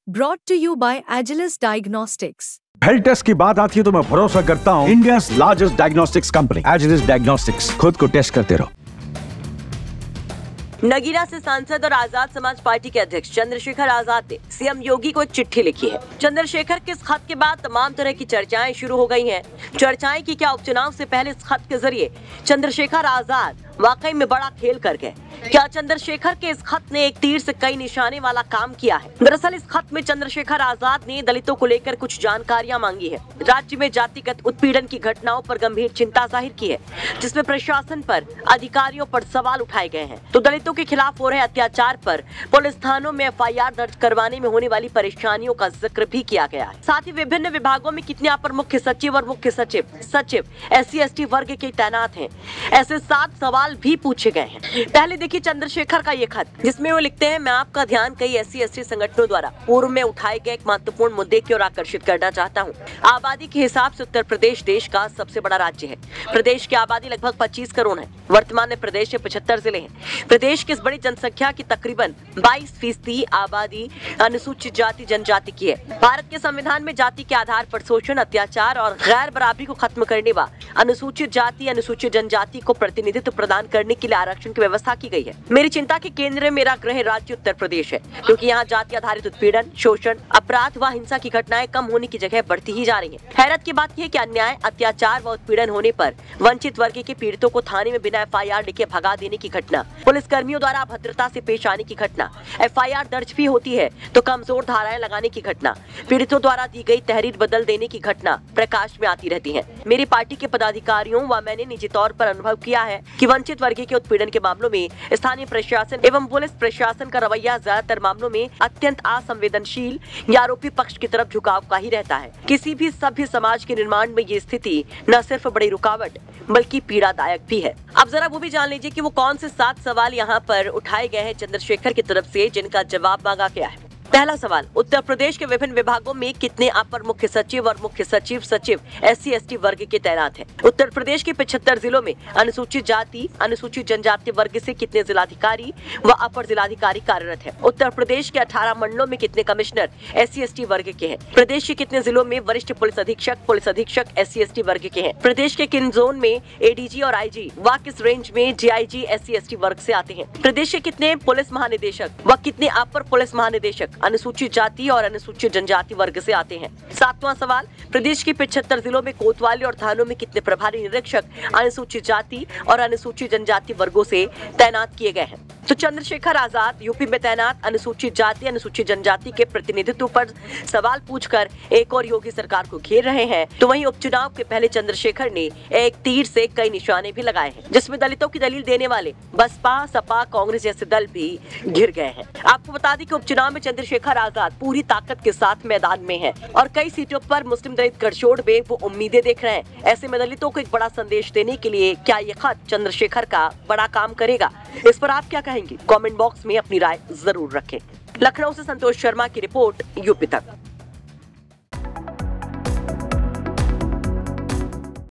Brought to you by Agilus Diagnostics. Health test की बात आती है तो मैं भरोसा करता हूँ India's largest diagnostics company Agilus Diagnostics. खुद को टेस्ट करते रहो। नगीना से सांसद और आजाद समाज पार्टी के अध्यक्ष चंद्रशेखर आजाद ने सीएम योगी को एक चिट्ठी लिखी है। चंद्रशेखर के इस खत के बाद तमाम तरह की चर्चाएं शुरू हो गई हैं। चर्चाएं की क्या उपचुनाव से पहले इस खत के जरिए चंद्रशेखर आजाद वाकई में बड़ा खेल कर गए। क्या चंद्रशेखर के इस खत ने एक तीर से कई निशाने वाला काम किया है? दरअसल इस खत में चंद्रशेखर आजाद ने दलितों को लेकर कुछ जानकारियां मांगी है। राज्य में जातिगत उत्पीड़न की घटनाओं पर गंभीर चिंता जाहिर की है, जिसमें प्रशासन पर, अधिकारियों पर सवाल उठाए गए हैं। तो दलितों के खिलाफ हो रहे अत्याचार पर पुलिस थानों में एफआईआर दर्ज करवाने में होने वाली परेशानियों का जिक्र भी किया गया है। साथ ही विभिन्न विभागों में कितने अपर मुख्य सचिव और मुख्य सचिव SC/ST वर्ग के तैनात हैं, ऐसे 7 सवाल भी पूछे गए हैं। पहले देखिए चंद्रशेखर का ये खत, जिसमें वो लिखते हैं, मैं आपका ध्यान कई SC/ST संगठनों द्वारा पूर्व में उठाए गए एक महत्वपूर्ण मुद्दे की ओर आकर्षित करना चाहता हूँ। आबादी के हिसाब से उत्तर प्रदेश देश का सबसे बड़ा राज्य है। प्रदेश की आबादी लगभग 25 करोड़ है। वर्तमान में प्रदेश में 75 जिले हैं। प्रदेश की इस बड़ी जनसंख्या की तकरीबन 22% आबादी अनुसूचित जाति जनजाति की है। भारत के संविधान में जाति के आधार पर शोषण, अत्याचार और गैर बराबरी को खत्म करने व अनुसूचित जाति, अनुसूचित जनजाति को प्रतिनिधित्व प्रदान करने के लिए आरक्षण की व्यवस्था की गई है। मेरी चिंता के केंद्र में मेरा गृह राज्य उत्तर प्रदेश है, क्योंकि यहाँ जाति आधारित उत्पीड़न, शोषण, अपराध व हिंसा की घटनाएं कम होने की जगह बढ़ती ही जा रही हैं। हैरत की बात यह है कि अन्याय, अत्याचार व उत्पीड़न होने पर वंचित वर्ग के पीड़ितों को थाने में बिना FIR लिखे भगा देने की घटना, पुलिस कर्मियों द्वारा अभद्रता से पेश आने की घटना, FIR दर्ज भी होती है तो कमजोर धाराएं लगाने की घटना, पीड़ितों द्वारा दी गई तहरीर बदल देने की घटना प्रकाश में आती रहती है। मेरी पार्टी के पदाधिकारियों व मैंने निजी तौर पर अनुभव किया है कि वंचित वर्ग के उत्पीड़न के मामलों में स्थानीय प्रशासन एवं पुलिस प्रशासन का रवैया ज्यादातर मामलों में अत्यंत असंवेदनशील या आरोपी पक्ष की तरफ झुकाव का ही रहता है। किसी भी सभ्य समाज के निर्माण में ये स्थिति न सिर्फ बड़ी रुकावट बल्कि पीड़ादायक भी है। अब जरा वो भी जान लीजिए कि वो कौन से 7 सवाल यहाँ पर उठाए गए हैं चंद्रशेखर की तरफ से, जिनका जवाब मांगा गया है। पहला सवाल, उत्तर प्रदेश के विभिन्न विभागों में कितने अपर मुख्य सचिव और मुख्य सचिव SC/ST वर्ग के तैनात हैं? उत्तर प्रदेश के 75 जिलों में अनुसूचित जाति, अनुसूचित जनजाति वर्ग से कितने जिलाधिकारी व अपर जिलाधिकारी कार्यरत हैं? उत्तर प्रदेश के 18 मंडलों में कितने कमिश्नर SC/ST वर्ग के हैं? प्रदेश के कितने जिलों में वरिष्ठ पुलिस अधीक्षक SC/ST वर्ग के हैं? प्रदेश के किन जोन में ADG और IG व किस रेंज में DIG SC/ST वर्ग से आते हैं? प्रदेश के कितने पुलिस महानिदेशक व कितने अपर पुलिस महानिदेशक अनुसूचित जाति और अनुसूचित जनजाति वर्ग से आते हैं? 7वां सवाल, प्रदेश के 75 जिलों में कोतवाली और थानों में कितने प्रभारी निरीक्षक अनुसूचित जाति और अनुसूचित जनजाति वर्गों से तैनात किए गए हैं? तो चंद्रशेखर आजाद यूपी में तैनात अनुसूचित जाति, अनुसूचित जनजाति के प्रतिनिधित्व पर सवाल पूछकर एक और योगी सरकार को घेर रहे हैं, तो वहीं उपचुनाव के पहले चंद्रशेखर ने एक तीर से कई निशाने भी लगाए हैं, जिसमें दलितों की दलील देने वाले बसपा, सपा, कांग्रेस जैसे दल भी घिर गए हैं। आपको बता दें कि उपचुनाव में चंद्रशेखर आजाद पूरी ताकत के साथ मैदान में है और कई सीटों पर मुस्लिम दलित गठजोड़ में वो उम्मीदें देख रहे हैं। ऐसे में दलितों को एक बड़ा संदेश देने के लिए क्या ये खत चंद्रशेखर का बड़ा काम करेगा? इस पर आप क्या कहेंगे? कमेंट बॉक्स में अपनी राय जरूर रखें। लखनऊ से संतोष शर्मा की रिपोर्ट, यूपी तक।